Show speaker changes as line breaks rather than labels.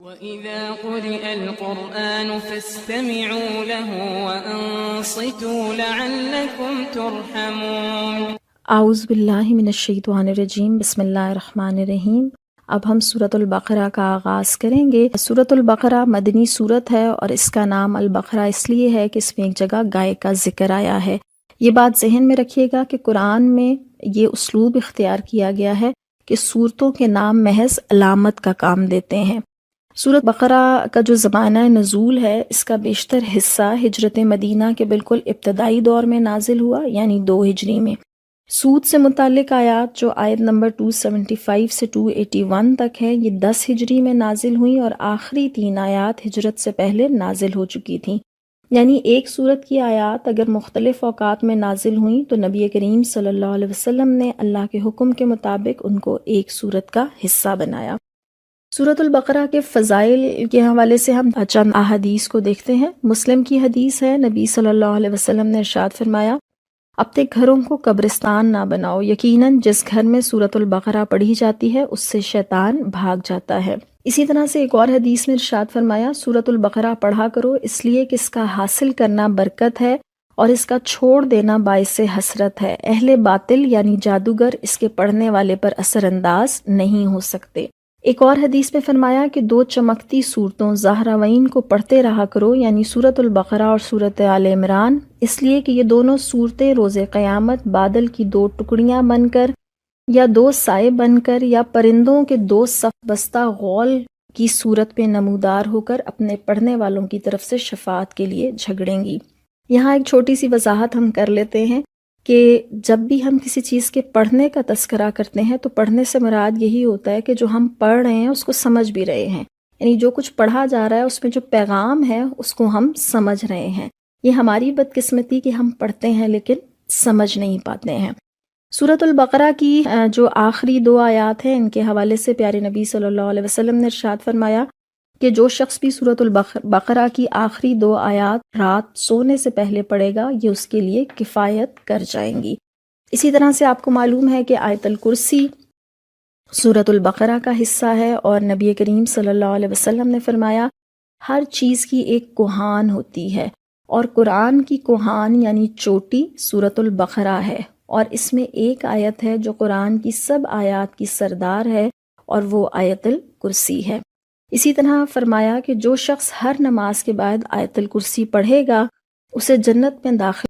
وَإِذَا قُرِئَ الْقُرْآنُ فَاسْتَمِعُوا لَهُ وَأَنصِتُوا لَعَلَّكُمْ تُرْحَمُونَ۔
اعوذ باللہ من الشیطان الرجیم، بسم اللہ الرحمن الرحیم۔ اب ہم سورۃ البقرہ کا آغاز کریں گے۔ سورۃ البقرہ مدنی سورت ہے اور اس کا نام البقرہ اس لیے ہے کہ اس میں ایک جگہ گائے کا ذکر آیا ہے۔ یہ بات ذہن میں رکھیے گا کہ قرآن میں یہ اسلوب اختیار کیا گیا ہے کہ سورتوں کے نام محض علامت کا کام دیتے ہیں۔ سورۃ بقرہ کا جو زمانہ نزول ہے، اس کا بیشتر حصہ ہجرت مدینہ کے بالکل ابتدائی دور میں نازل ہوا، یعنی 2 ہجری میں۔ سود سے متعلق آیات جو آیت نمبر 275 سے 281 تک ہے، یہ 10 ہجری میں نازل ہوئیں اور آخری 3 آیات ہجرت سے پہلے نازل ہو چکی تھیں۔ یعنی ایک سورت کی آیات اگر مختلف اوقات میں نازل ہوئیں تو نبی کریم صلی اللہ علیہ وسلم نے اللہ کے حکم کے مطابق ان کو ایک سورت کا حصہ بنایا۔ سورۃ البقرہ کے فضائل کے حوالے سے ہم چند احادیث کو دیکھتے ہیں۔ مسلم کی حدیث ہے، نبی صلی اللہ علیہ وسلم نے ارشاد فرمایا، اپنے گھروں کو قبرستان نہ بناؤ، یقیناً جس گھر میں سورۃ البقرہ پڑھی جاتی ہے اس سے شیطان بھاگ جاتا ہے۔ اسی طرح سے ایک اور حدیث میں ارشاد فرمایا، سورۃ البقرہ پڑھا کرو اس لیے کہ اس کا حاصل کرنا برکت ہے اور اس کا چھوڑ دینا باعث حسرت ہے۔ اہل باطل یعنی جادوگر اس کے پڑھنے والے پر اثر انداز نہیں ہو سکتے۔ ایک اور حدیث میں فرمایا کہ 2 چمکتی صورتوں زہراوین کو پڑھتے رہا کرو، یعنی سورۃ البقرہ اور سورۃ آل عمران، اس لیے کہ یہ دونوں صورتیں روز قیامت بادل کی 2 ٹکڑیاں بن کر یا 2 سائے بن کر یا پرندوں کے 2 صف بستہ غول کی صورت پہ نمودار ہو کر اپنے پڑھنے والوں کی طرف سے شفاعت کے لیے جھگڑیں گی۔ یہاں ایک چھوٹی سی وضاحت ہم کر لیتے ہیں کہ جب بھی ہم کسی چیز کے پڑھنے کا تذکرہ کرتے ہیں تو پڑھنے سے مراد یہی ہوتا ہے کہ جو ہم پڑھ رہے ہیں اس کو سمجھ بھی رہے ہیں، یعنی جو کچھ پڑھا جا رہا ہے اس میں جو پیغام ہے اس کو ہم سمجھ رہے ہیں۔ یہ ہماری بدقسمتی کہ ہم پڑھتے ہیں لیکن سمجھ نہیں پاتے ہیں۔ سورۃ البقرہ کی جو آخری 2 آیات ہیں، ان کے حوالے سے پیارے نبی صلی اللہ علیہ وسلم نے ارشاد فرمایا کہ جو شخص بھی سورۃ البقرہ کی آخری 2 آیات رات سونے سے پہلے پڑھے گا، یہ اس کے لیے کفایت کر جائیں گی۔ اسی طرح سے آپ کو معلوم ہے کہ آیت الکرسی سورۃ البقرہ کا حصہ ہے اور نبی کریم صلی اللہ علیہ وسلم نے فرمایا، ہر چیز کی ایک کوہان ہوتی ہے اور قرآن کی کوہان یعنی چوٹی سورۃ البقرہ ہے، اور اس میں ایک آیت ہے جو قرآن کی سب آیات کی سردار ہے اور وہ آیت الکرسی ہے۔ اسی طرح فرمایا کہ جو شخص ہر نماز کے بعد آیت الکرسی پڑھے گا اسے جنت میں داخل